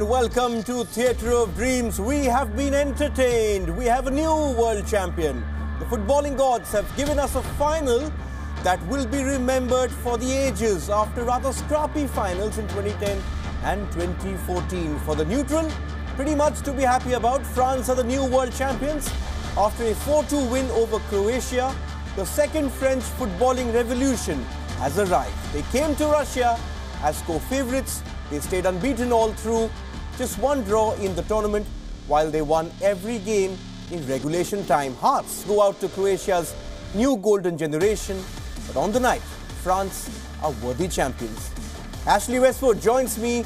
and welcome to Theatre of Dreams. We have been entertained. We have a new world champion. The footballing gods have given us a final that will be remembered for the ages after rather scrappy finals in 2010 and 2014. For the neutral, pretty much to be happy about. France are the new world champions. After a 4-2 win over Croatia, the second French footballing revolution has arrived. They came to Russia as co-favourites. They stayed unbeaten all through, just one draw in the tournament, while they won every game in regulation time. Hearts go out to Croatia's new golden generation, but on the night, France are worthy champions. Ashley Westwood joins me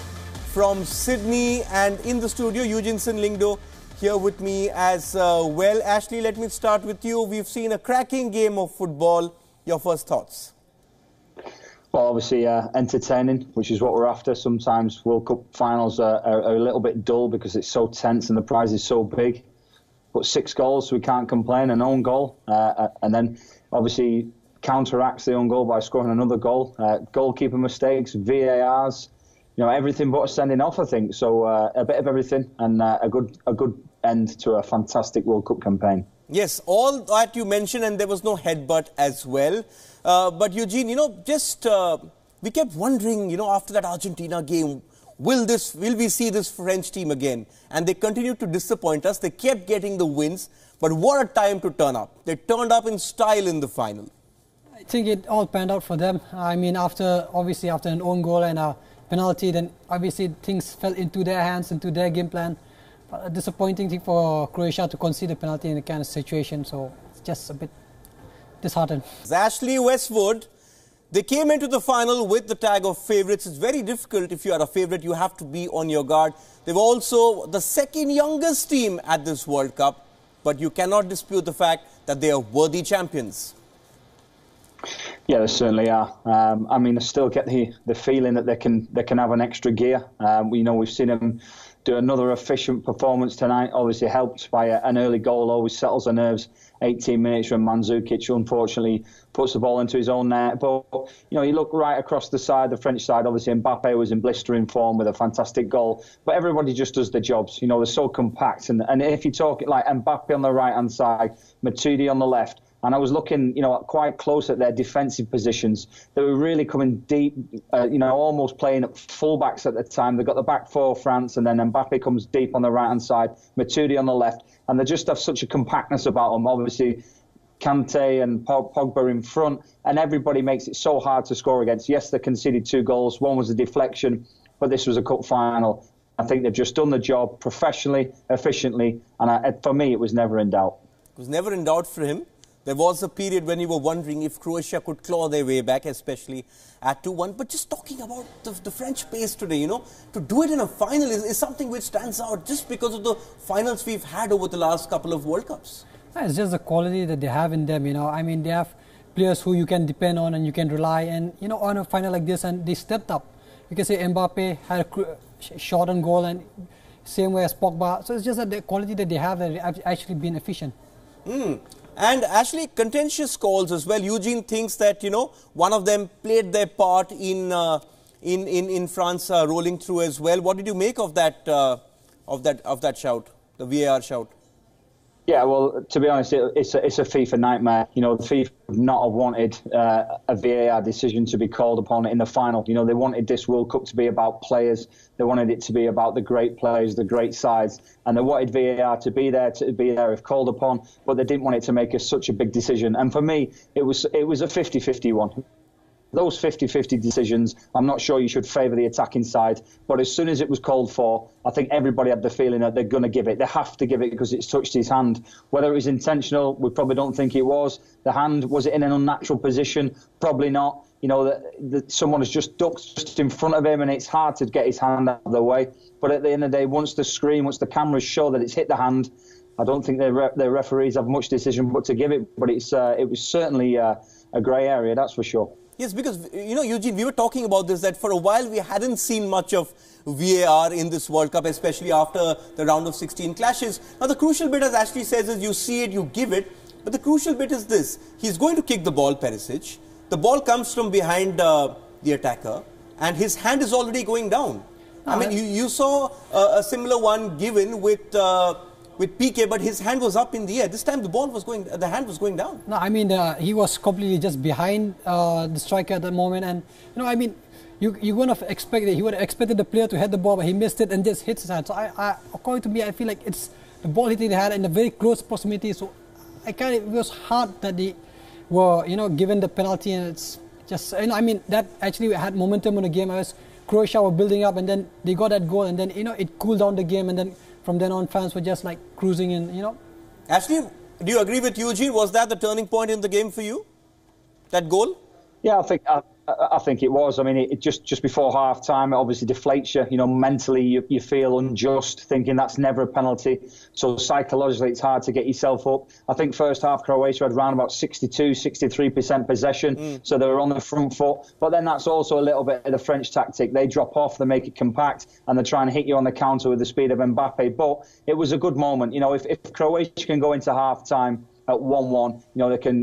from Sydney, and in the studio, Eugeneson, Lyngdoh here with me as well. Ashley, let me start with you. We've seen a cracking game of football. Your first thoughts? Well, obviously entertaining, which is what we're after. Sometimes World Cup finals are a little bit dull because it's so tense and the prize is so big. But 6 goals, we can't complain, an own goal. And then obviously counteracts the own goal by scoring another goal. Goalkeeper mistakes, VARs, you know, everything but a sending off, I think. So a bit of everything and a good end to a fantastic World Cup campaign. Yes, all that you mentioned, and there was no headbutt as well. But Eugene, you know, just we kept wondering, you know, after that Argentina game, will we see this French team again? And they continued to disappoint us. They kept getting the wins, but what a time to turn up. They turned up in style in the final. I think it all panned out for them. I mean, obviously after an own goal and a penalty, then obviously things fell into their hands, into their game plan. But a disappointing thing for Croatia to concede a penalty in a kind of situation, so it's just a bit disheartened. Ashley Westwood, they came into the final with the tag of favourites. It's very difficult. If you are a favourite, you have to be on your guard. They were also the second youngest team at this World Cup, but you cannot dispute the fact that they are worthy champions. Yeah, they certainly are. I mean, I still get the feeling that they can have an extra gear. You know, we've seen them do another efficient performance tonight, obviously helped by an early goal, always settles the nerves. 18 minutes when Mandzukic unfortunately puts the ball into his own net. But, you know, you look right across the side, the French side, obviously Mbappe was in blistering form with a fantastic goal. But everybody just does their jobs. You know, they're so compact. And if you talk like Mbappe on the right-hand side, Matuidi on the left, and I was looking, you know, quite close at their defensive positions. They were really coming deep, you know, almost playing at fullbacks at the time. They've got the back four, France, and then Mbappe comes deep on the right-hand side, Matuidi on the left. And they just have such a compactness about them. Obviously, Kante and Pogba in front, and everybody makes it so hard to score against. Yes, they conceded 2 goals. One was a deflection, but this was a cup final. I think they've just done the job professionally, efficiently, and for me, it was never in doubt. It was never in doubt for him. There was a period when you were wondering if Croatia could claw their way back, especially at 2-1. But just talking about the French pace today, you know, to do it in a final is something which stands out just because of the finals we've had over the last couple of World Cups. It's just the quality that they have in them, you know. I mean, they have players who you can depend on and you can rely. And, you know, on a final like this, and they stepped up. You can say Mbappe had a shot on goal, and same way as Pogba. So it's just that the quality that they have that actually been efficient. And actually contentious calls as well. Eugene thinks that, you know, one of them played their part in France rolling through as well. What did you make of that shout, the VAR shout? Yeah, well, to be honest, it's a FIFA nightmare. You know, the FIFA would not have wanted a VAR decision to be called upon in the final. You know, they wanted this World Cup to be about players. They wanted it to be about the great players, the great sides, and they wanted VAR to be there if called upon. But they didn't want it to make such a big decision. And for me, it was a 50-50 one. Those 50-50 decisions, I'm not sure you should favour the attacking side. But as soon as it was called for, I think everybody had the feeling that they're going to give it. They have to give it because it's touched his hand. Whether it was intentional, we probably don't think it was. The hand, was it in an unnatural position? Probably not. You know, that someone has just ducked just in front of him, and it's hard to get his hand out of the way. But at the end of the day, once the cameras show that it's hit the hand, I don't think the referees have much decision but to give it. But it was certainly a grey area, that's for sure. Yes, because, you know, Eugene, we were talking about this, that for a while we hadn't seen much of VAR in this World Cup, especially after the round of 16 clashes. Now, the crucial bit, as Ashley says, is you see it, you give it. But the crucial bit is this. He's going to kick the ball, Perisic. The ball comes from behind the attacker, and his hand is already going down. I mean, you saw a similar one given with PK, but his hand was up in the air. This time the hand was going down. No, I mean, he was completely just behind the striker at the moment, and I mean, you wouldn't have expected, he would have expected the player to head the ball, but he missed it and just hits his hand. So according to me, I feel like it's the ball hitting the hand in a very close proximity. So it was hard that they were, given the penalty, and it's just, I mean, that actually had momentum on the game. As Croatia were building up, and then they got that goal, and then it cooled down the game, and then from then on, fans were just like cruising in, Ashley, do you agree with Eugene? Was that the turning point in the game for you? That goal? Yeah, I think it was. I mean, it just before half time, it obviously deflates you. Mentally, you feel unjust, thinking that's never a penalty. So psychologically, it's hard to get yourself up. I think first half Croatia had around about 63% possession, so they were on the front foot. But then that's also a little bit of the French tactic. They drop off, they make it compact, and they try and hit you on the counter with the speed of Mbappe. But it was a good moment. If Croatia can go into half time at 1-1,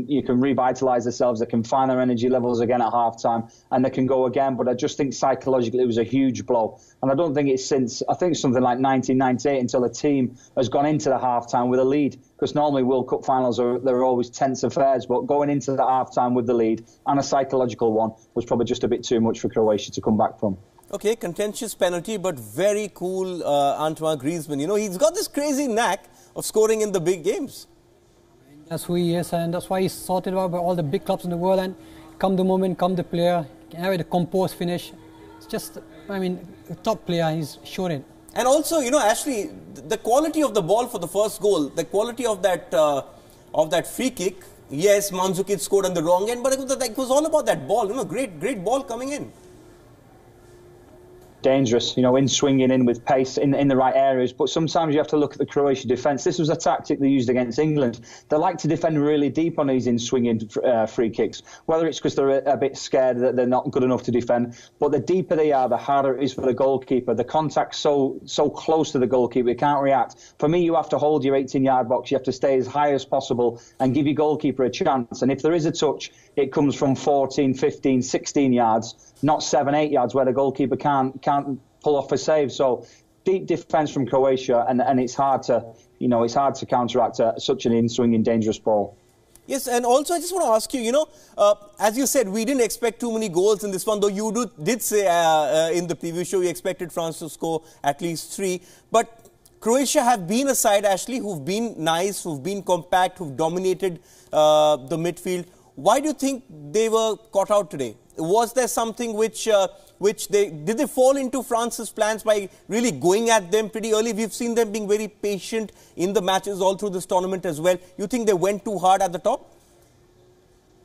you can revitalise themselves, they can find their energy levels again at half-time, and they can go again. But I just think psychologically it was a huge blow. And I don't think it's since, I think something like 1998 until a team has gone into the half-time with a lead. Because normally World Cup finals, they're always tense affairs, but going into the half-time with the lead, and a psychological one, was probably just a bit too much for Croatia to come back from. Okay, contentious penalty, but very cool Antoine Griezmann. He's got this crazy knack of scoring in the big games. That's who he is, and that's why he's sorted out by all the big clubs in the world. And come the moment, come the player, the composed finish. It's just, I mean, a top player. He's shown it. And also, Ashley, the quality of the ball for the first goal, the quality of that free kick. Yes, Mandzukic scored on the wrong end, but it was all about that ball. Great ball coming in. Dangerous, in swinging in with pace in the right areas. But sometimes you have to look at the Croatian defence. This was a tactic they used against England. They like to defend really deep on these in-swinging free kicks, whether it's because they're a bit scared that they're not good enough to defend. But the deeper they are, the harder it is for the goalkeeper. The contact's so close to the goalkeeper, he can't react. For me, you have to hold your 18-yard box. You have to stay as high as possible and give your goalkeeper a chance. And if there is a touch, it comes from 14, 15, 16 yards, not 7, 8 yards where the goalkeeper can't pull off a save. So deep defence from Croatia, and it's hard to counteract such an in-swinging dangerous ball. Yes, and also I just want to ask you, as you said, we didn't expect too many goals in this one, though you did say in the previous show you expected France to score at least 3. But Croatia have been a side, Ashley, who've been nice, who've been compact, who've dominated the midfield. Why do you think they were caught out today? Was there something which did they fall into France's plans by really going at them pretty early? We've seen them being very patient in the matches all through this tournament as well. You think they went too hard at the top?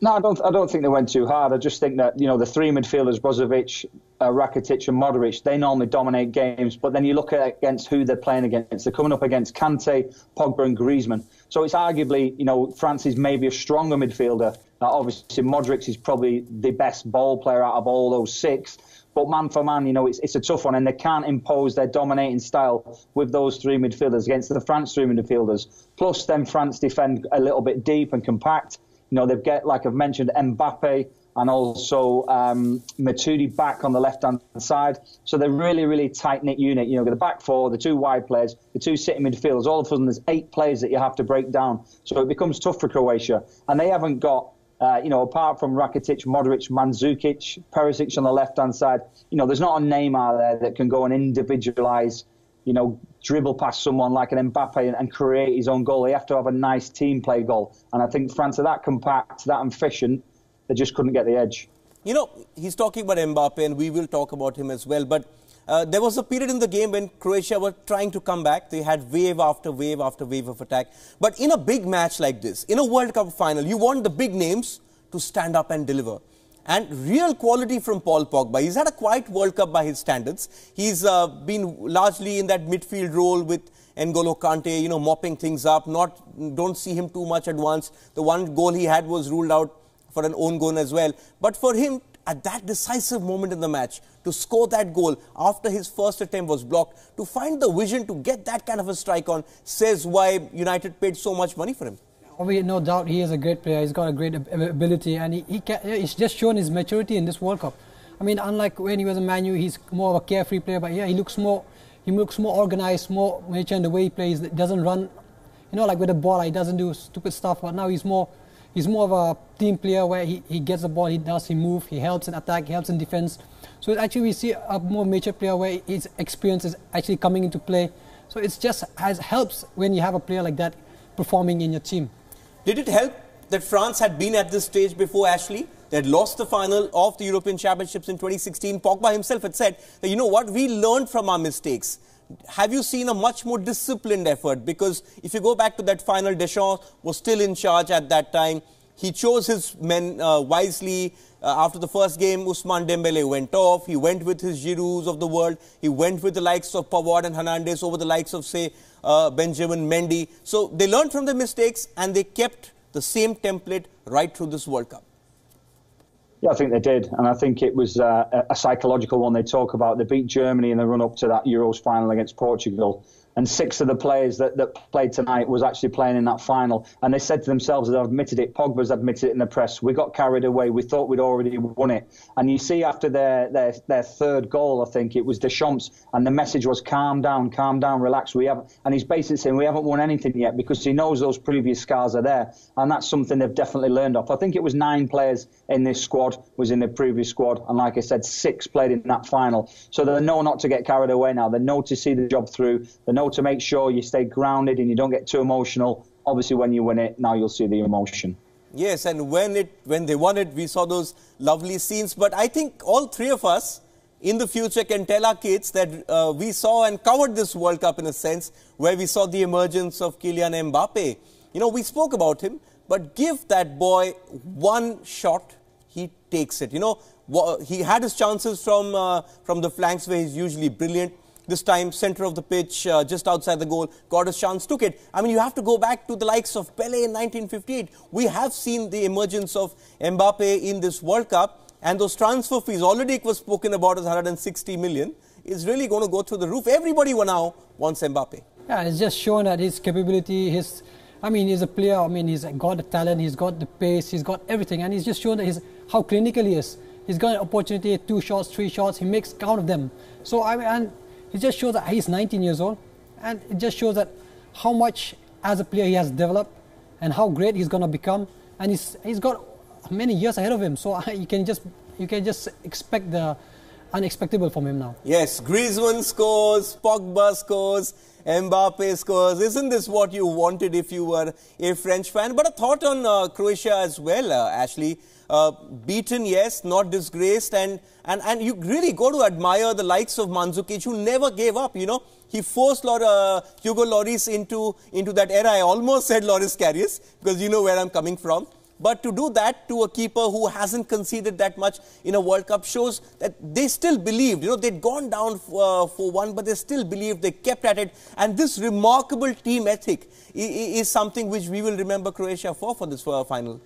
No, I don't think they went too hard. I just think that, the three midfielders, Brozovic, Rakitic and Modric, they normally dominate games. But then you look at against who they're playing against. They're coming up against Kante, Pogba and Griezmann. So it's arguably, France is maybe a stronger midfielder. Now, obviously, Modric is probably the best ball player out of all those 6. But man for man, it's a tough one. And they can't impose their dominating style with those 3 midfielders against the France 3 midfielders. Plus, then France defend a little bit deep and compact. They've got, like I've mentioned, Mbappe and also Matuidi back on the left-hand side. So they're really, really tight-knit unit. The back 4, the 2 wide players, the 2 sitting midfielders. All of a sudden, there's 8 players that you have to break down. So it becomes tough for Croatia. And they haven't got, apart from Rakitic, Modric, Mandzukic, Perisic on the left-hand side, there's not a Neymar there that can go and individualise, dribble past someone like an Mbappe and create his own goal. They have to have a nice team play goal. And I think France are that compact, that efficient, they just couldn't get the edge. He's talking about Mbappe, and we will talk about him as well. But there was a period in the game when Croatia were trying to come back. They had wave after wave after wave of attack. But in a big match like this, in a World Cup final, you want the big names to stand up and deliver. And real quality from Paul Pogba. He's had a quiet World Cup by his standards. He's been largely in that midfield role with N'Golo Kante, mopping things up. Don't see him too much at once. The one goal he had was ruled out for an own goal as well. But for him, at that decisive moment in the match, to score that goal after his first attempt was blocked, to find the vision to get that kind of a strike on, says why United paid so much money for him. No doubt he is a great player. He's got a great ability, and he's just shown his maturity in this World Cup. I mean, unlike when he was in Man U, he's more of a carefree player. But yeah, he looks more organized, more mature in the way he plays. He doesn't run, you know, like with the ball. He doesn't do stupid stuff. But now he's more of a team player where he gets the ball, he moves, he helps in attack, he helps in defense. So actually we see a more mature player where his experience is actually coming into play. So it's just helps when you have a player like that performing in your team. Did it help that France had been at this stage before, Ashley? They had lost the final of the European Championships in 2016. Pogba himself had said that, you know what, we learned from our mistakes. Have you seen a much more disciplined effort? Because if you go back to that final, Deschamps was still in charge at that time. He chose his men wisely. After the first game, Ousmane Dembele went off. He went with his Girouds of the world. He went with the likes of Pavard and Hernandez over the likes of, say, Benjamin Mendy. So they learned from their mistakes and they kept the same template right through this World Cup. Yeah, I think they did, and I think it was a psychological one they talk about. They beat Germany in the run-up to that Euros final against Portugal, and 6 of the players that played tonight was actually playing in that final, and they said to themselves, they've admitted it, Pogba's admitted it in the press, we got carried away, we thought we'd already won it. And you see after their third goal, I think it was Deschamps, and the message was calm down, relax. And he's basically saying we haven't won anything yet because he knows those previous scars are there, and that's something they've definitely learned off. I think it was 9 players in this squad, was in the previous squad, and like I said, 6 played in that final. So they know not to get carried away now, they know to see the job through, they know to make sure you stay grounded and you don't get too emotional. Obviously, when you win it, now you'll see the emotion. Yes, and when they won it, we saw those lovely scenes. But I think all 3 of us in the future can tell our kids that we saw and covered this World Cup in a sense, where we saw the emergence of Kylian Mbappe. You know, we spoke about him, but give that boy one shot, he takes it. You know, he had his chances from the flanks where he's usually brilliant. This time, center of the pitch, just outside the goal, got his chance, took it. I mean, you have to go back to the likes of Pelé in 1958. We have seen the emergence of Mbappe in this World Cup, and those transfer fees, already it was spoken about as 160 million, is really going to go through the roof. Everybody now wants Mbappe. Yeah, it's just shown that his capability, he's a player, I mean, he's got the talent, he's got the pace, he's got everything, and he's just shown that how clinical he is. He's got an opportunity, 2 shots, 3 shots, he makes count of them. So, I mean, and it just shows that he's 19 years old, and it just shows that how much as a player he has developed and how great he's going to become, and he's got many years ahead of him. So you can just expect the unexpected from him now. Yes, Griezmann scores, Pogba scores, Mbappe scores. Isn't this what you wanted if you were a French fan? But a thought on Croatia as well, Ashley. Beaten, yes, not disgraced, and you really got to admire the likes of Mandzukic, who never gave up. You know, he forced Hugo Lloris into that era. I almost said Loris Karius, because you know where I'm coming from. But to do that to a keeper who hasn't conceded that much in a World Cup shows that they still believed. You know, they'd gone down 4-1, but they still believed, they kept at it. And this remarkable team ethic is something which we will remember Croatia for this final.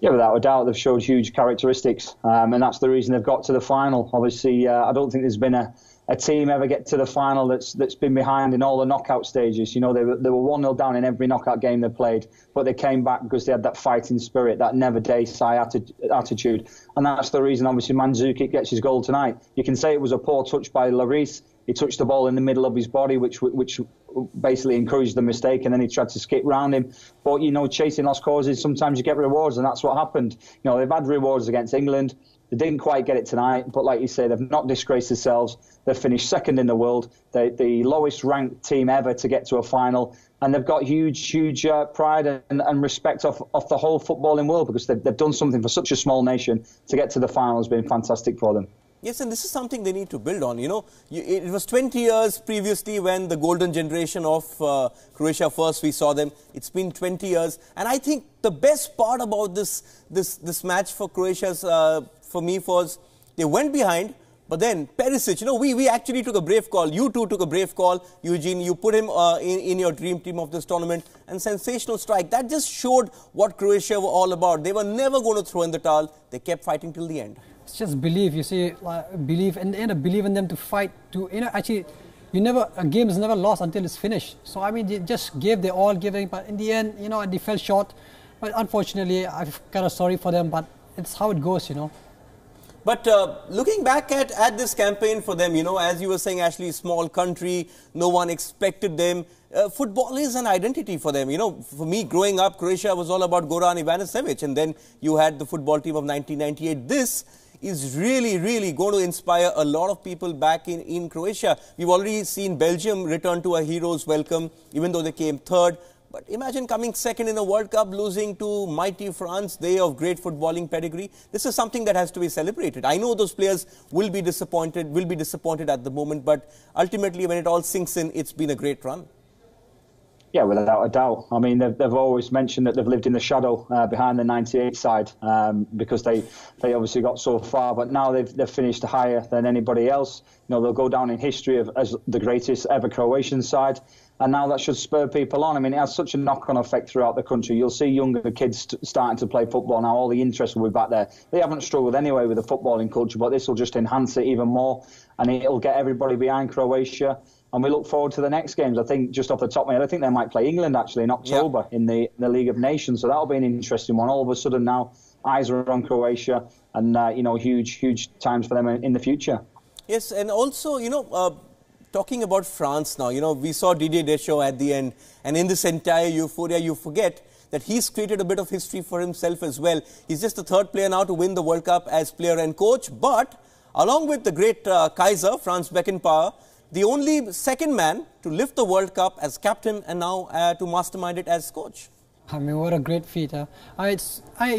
Yeah, without a doubt, they've showed huge characteristics, and that's the reason they've got to the final. Obviously, I don't think there's been a team ever get to the final that's been behind in all the knockout stages. You know, they were 1-0 down in every knockout game they played, but they came back because they had that fighting spirit, that never day sigh attitude, and that's the reason. Obviously, Mandzukic gets his goal tonight. You can say it was a poor touch by Lloris. He touched the ball in the middle of his body, which basically encouraged the mistake, and then he tried to skip round him. But, you know, chasing lost causes, sometimes you get rewards, and that's what happened. You know, they've had rewards against England. They didn't quite get it tonight, but like you say, they've not disgraced themselves. They've finished 2nd in the world. They're the lowest ranked team ever to get to a final, and they've got huge pride and respect of the whole footballing world, because they've done something for such a small nation. To get to the final has been fantastic for them. Yes, and this is something they need to build on. You know, it was 20 years previously when the golden generation of Croatia first we saw them. It's been 20 years, and I think the best part about this match for Croatia, for me, was they went behind, but then Perisic. You know, we actually took a brave call. You too took a brave call, Eugene. You put him in your dream team of this tournament, and sensational strike. That just showed what Croatia were all about. They were never going to throw in the towel. They kept fighting till the end. It's just belief, you see, believe, and believe in them to fight. Actually, a game is never lost until it's finished. So I mean, they just gave their all, but in the end, you know, they fell short. But unfortunately, I'm kind of sorry for them. But it's how it goes, you know. But looking back at this campaign for them, you know, as you were saying, Ashley, small country, no one expected them. Football is an identity for them. You know, for me, growing up, Croatia was all about Goran Ivanisevic, and then you had the football team of 1998. This is really, really going to inspire a lot of people back in Croatia. We've already seen Belgium return to a hero's welcome, even though they came third. But imagine coming second in a World Cup, losing to mighty France, they of great footballing pedigree. This is something that has to be celebrated. I know those players will be disappointed at the moment, but ultimately when it all sinks in, it's been a great run. Yeah, without a doubt. I mean, they've always mentioned that they've lived in the shadow behind the 98 side because they obviously got so far, but now they've finished higher than anybody else. You know, they'll go down in history as the greatest ever Croatian side. And now that should spur people on. I mean, it has such a knock-on effect throughout the country. You'll see younger kids starting to play football now. All the interest will be back there. They haven't struggled anyway with the footballing culture, but this will just enhance it even more. And it'll get everybody behind Croatia. And we look forward to the next games. I think, just off the top of my head, I think they might play England, actually, in October in the League of Nations. So that'll be an interesting one. All of a sudden now, eyes are on Croatia. And, you know, huge times for them in the future. Yes, and also, you know... talking about France now, you know, we saw Didier Deschamps at the end, and in this entire euphoria, you forget that he's created a bit of history for himself as well. He's just the third player now to win the World Cup as player and coach, but along with the great Kaiser, Franz Beckenbauer, the only second man to lift the World Cup as captain and now to mastermind it as coach. I mean, what a great feat.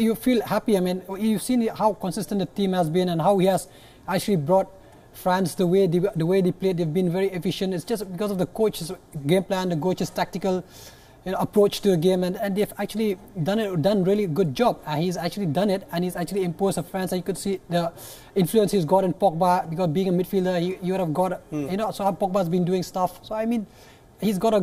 You feel happy. I mean, you've seen how consistent the team has been and how he has actually brought France, the way they played, they've been very efficient. It's just because of the coach's game plan, the coach's tactical approach to the game, and they've actually done really good job. He's actually done it, and he's actually imposed a France. And you could see the influence he's got in Pogba, because being a midfielder, you would have got, you know, so how Pogba's been doing stuff. So I mean, he's got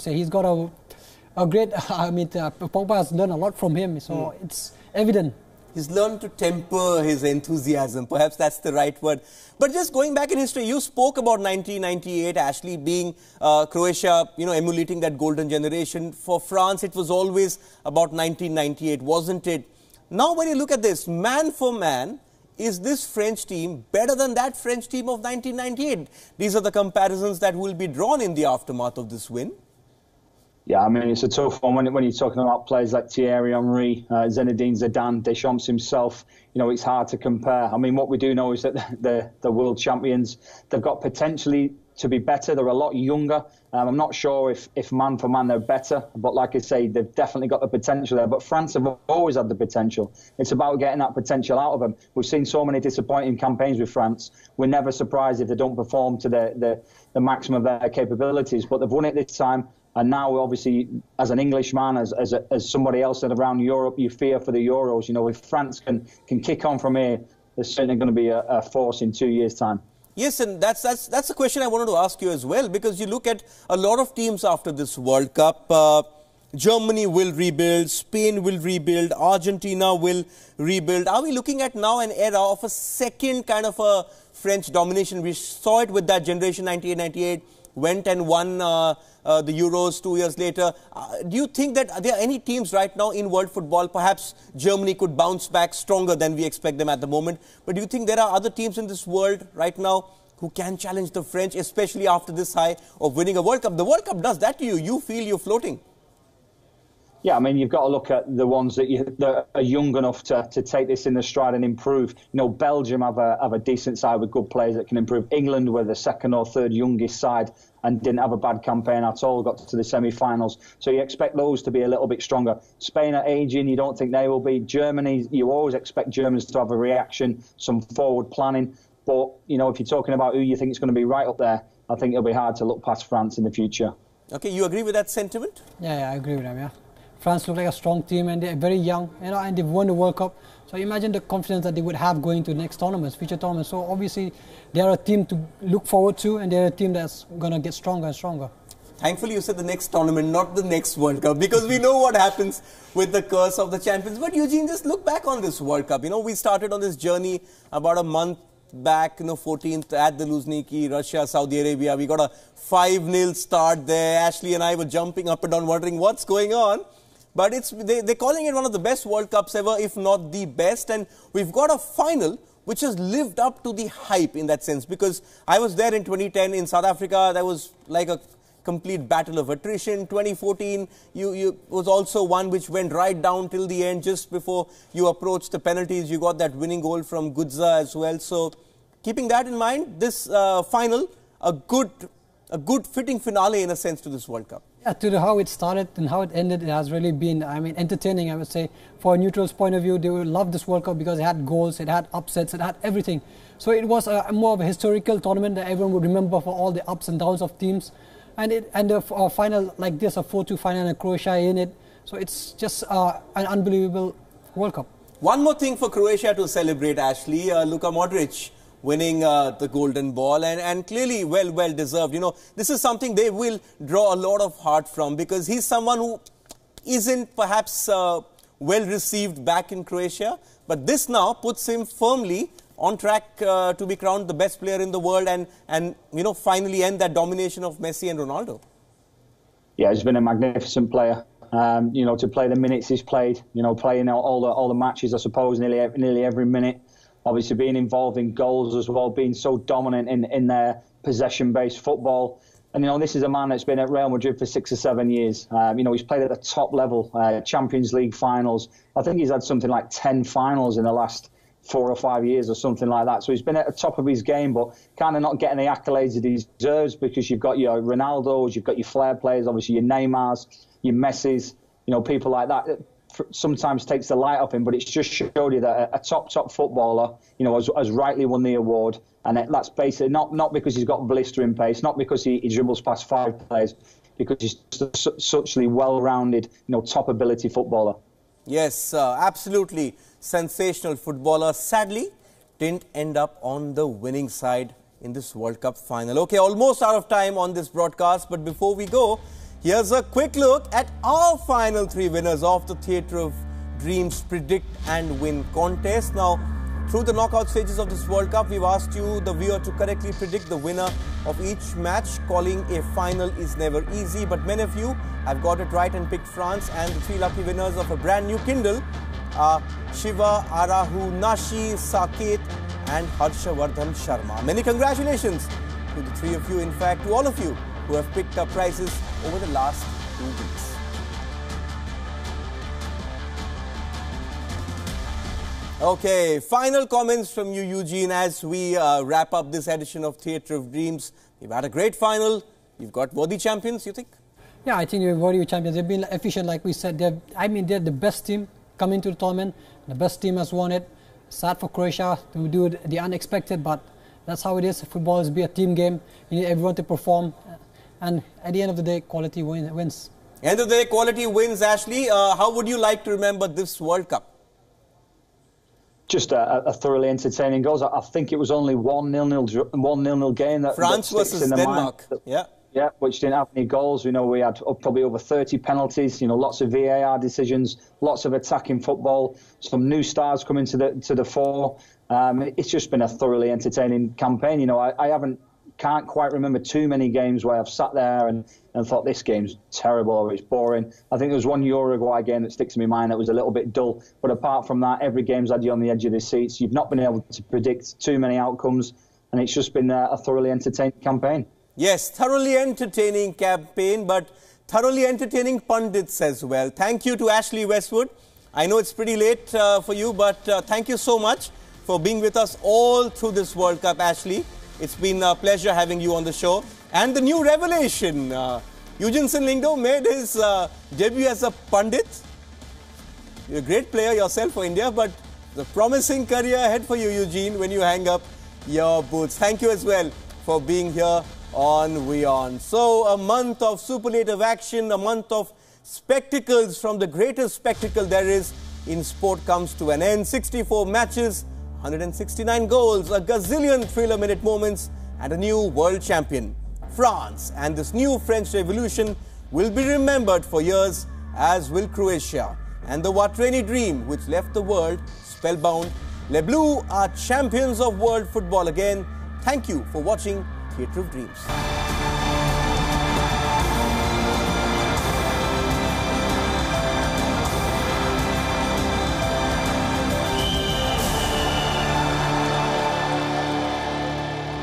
he's got a great, Pogba has learned a lot from him, so it's evident. He's learned to temper his enthusiasm. Perhaps that's the right word. But just going back in history, you spoke about 1998, Ashley, being Croatia, you know, emulating that golden generation. For France, it was always about 1998, wasn't it? Now, when you look at this, man for man, is this French team better than that French team of 1998? These are the comparisons that will be drawn in the aftermath of this win. Yeah, I mean, it's a tough one when you're talking about players like Thierry Henry, Zinedine Zidane, Deschamps himself. You know, it's hard to compare. I mean, what we do know is that the world champions, they've got potentially to be better. They're a lot younger. I'm not sure if man for man they're better, but like I say, they've definitely got the potential there. But France have always had the potential. It's about getting that potential out of them. We've seen so many disappointing campaigns with France. We're never surprised if they don't perform to the maximum of their capabilities, but they've won it this time. And now, obviously, as an Englishman, as somebody else around Europe, you fear for the Euros. You know, if France can kick on from here, there's certainly going to be a force in 2 years' time. Yes, and that's a question I wanted to ask you as well, because you look at a lot of teams after this World Cup. Germany will rebuild, Spain will rebuild, Argentina will rebuild. Are we looking at now an era of a second kind of a French domination? We saw it with that generation, 1998. Went and won the Euros 2 years later. Do you think that there are any teams right now in world football? Perhaps Germany could bounce back stronger than we expect them at the moment. But do you think there are other teams in this world right now who can challenge the French, especially after this high of winning a World Cup? The World Cup does that to you. You feel you're floating. Yeah, I mean, you've got to look at the ones that are young enough to take this in the stride and improve. You know, Belgium have a decent side with good players that can improve. England were the second or third youngest side and didn't have a bad campaign at all, got to the semi-finals. So you expect those to be a little bit stronger. Spain are aging, you don't think they will be. Germany, you always expect Germans to have a reaction, some forward planning. But, you know, if you're talking about who you think is going to be right up there, I think it'll be hard to look past France in the future. Okay, you agree with that sentiment? Yeah, I agree with them, yeah. France look like a strong team, and they're very young, you know, and they've won the World Cup. So imagine the confidence that they would have going to next tournaments, future tournaments. So obviously, they're a team to look forward to, and they're a team that's going to get stronger and stronger. Thankfully, you said the next tournament, not the next World Cup, because we know what happens with the curse of the champions. But Eugene, just look back on this World Cup. You know, we started on this journey about a month back, you know, 14th at the Luzhniki, Russia, Saudi Arabia. We got a 5-0 start there. Ashley and I were jumping up and down, wondering what's going on. but they're calling it one of the best World Cups ever, if not the best. And we've got a final which has lived up to the hype in that sense, because I was there in 2010 in South Africa. That was like a complete battle of attrition. 2014 was also one which went right down till the end. Just before you approached the penalties, you got that winning goal from Gudza as well. So keeping that in mind, this final, a good fitting finale in a sense to this World Cup. Yeah, to how it started and how it ended, it has really been, I mean, entertaining, I would say. For a neutral's point of view, they will love this World Cup because it had goals, it had upsets, it had everything. So it was more of a historical tournament that everyone would remember for all the ups and downs of teams. And a final like this, a 4-2 final and Croatia in it. So it's just an unbelievable World Cup. One more thing for Croatia to celebrate, Ashley. Luka Modric winning the golden ball, and clearly well deserved. You know, this is something they will draw a lot of heart from, because he's someone who isn't perhaps well received back in Croatia, but this now puts him firmly on track to be crowned the best player in the world, and you know, finally end that domination of Messi and Ronaldo. Yeah, he's been a magnificent player. You know, to play the minutes he's played, you know, playing all the matches, I suppose, nearly every minute. Obviously being involved in goals as well, being so dominant in their possession-based football. And, you know, this is a man that's been at Real Madrid for 6 or 7 years. You know, he's played at the top level, Champions League finals. I think he's had something like 10 finals in the last 4 or 5 years or something like that. So he's been at the top of his game, but kind of not getting the accolades that he deserves, because you've got your Ronaldos, you've got your flair players, obviously your Neymars, your Messis, you know, people like that. Sometimes takes the light off him, but it's just showed you that a top footballer, you know, has rightly won the award, and that's basically not because he's got blistering pace, not because he dribbles past 5 players, because he's just such a well-rounded, you know, top ability footballer. Yes, absolutely sensational footballer. Sadly, didn't end up on the winning side in this World Cup final. Okay, almost out of time on this broadcast, but before we go, here's a quick look at our final 3 winners of the Theatre of Dreams Predict and Win contest. Now, through the knockout stages of this World Cup, we've asked you, the viewer, to correctly predict the winner of each match. Calling a final is never easy, but many of you have got it right and picked France. And the 3 lucky winners of a brand new Kindle are Shiva, Arahu, Nashi, Saket and Harshavardhan Sharma. Many congratulations to the 3 of you, in fact, to all of you who have picked up prizes over the last 2 weeks. Okay, final comments from you, Eugene, as we wrap up this edition of Theatre of Dreams. We've had a great final. You've got worthy champions, you think? Yeah, I think they're worthy champions. They've been efficient, like we said. They're the best team coming to the tournament. The best team has won it. Sad for Croatia to do the unexpected, but that's how it is. Football is a team game. You need everyone to perform. And at the end of the day, quality wins. End of the day, quality wins, Ashley. How would you like to remember this World Cup? Just a thoroughly entertaining goals. I think it was only 1-0 game. France versus Denmark. Yeah, which didn't have any goals. You know, we had probably over 30 penalties. You know, lots of VAR decisions, lots of attacking football. Some new stars coming to the fore. It's just been a thoroughly entertaining campaign. You know, I can't quite remember too many games where I've sat there and thought this game's terrible or it's boring. I think there was one Uruguay game that sticks in my mind that was a little bit dull. But apart from that, every game's had you on the edge of the seats. You've not been able to predict too many outcomes, and it's just been a thoroughly entertaining campaign. Yes, thoroughly entertaining campaign, but thoroughly entertaining pundits as well. Thank you to Ashley Westwood. I know it's pretty late for you, but thank you so much for being with us all through this World Cup, Ashley. It's been a pleasure having you on the show. And the new revelation, Eugeneson Lyngdoh made his debut as a pundit. You're a great player yourself for India, but the promising career ahead for you, Eugene, when you hang up your boots. Thank you as well for being here on WION. So a month of superlative action, a month of spectacles from the greatest spectacle there is in sport comes to an end. 64 matches, 169 goals, a gazillion thriller-minute moments, and a new world champion. France and this new French Revolution will be remembered for years, as will Croatia and the Watreni dream, which left the world spellbound. Les Bleus are champions of world football again. Thank you for watching Theatre of Dreams.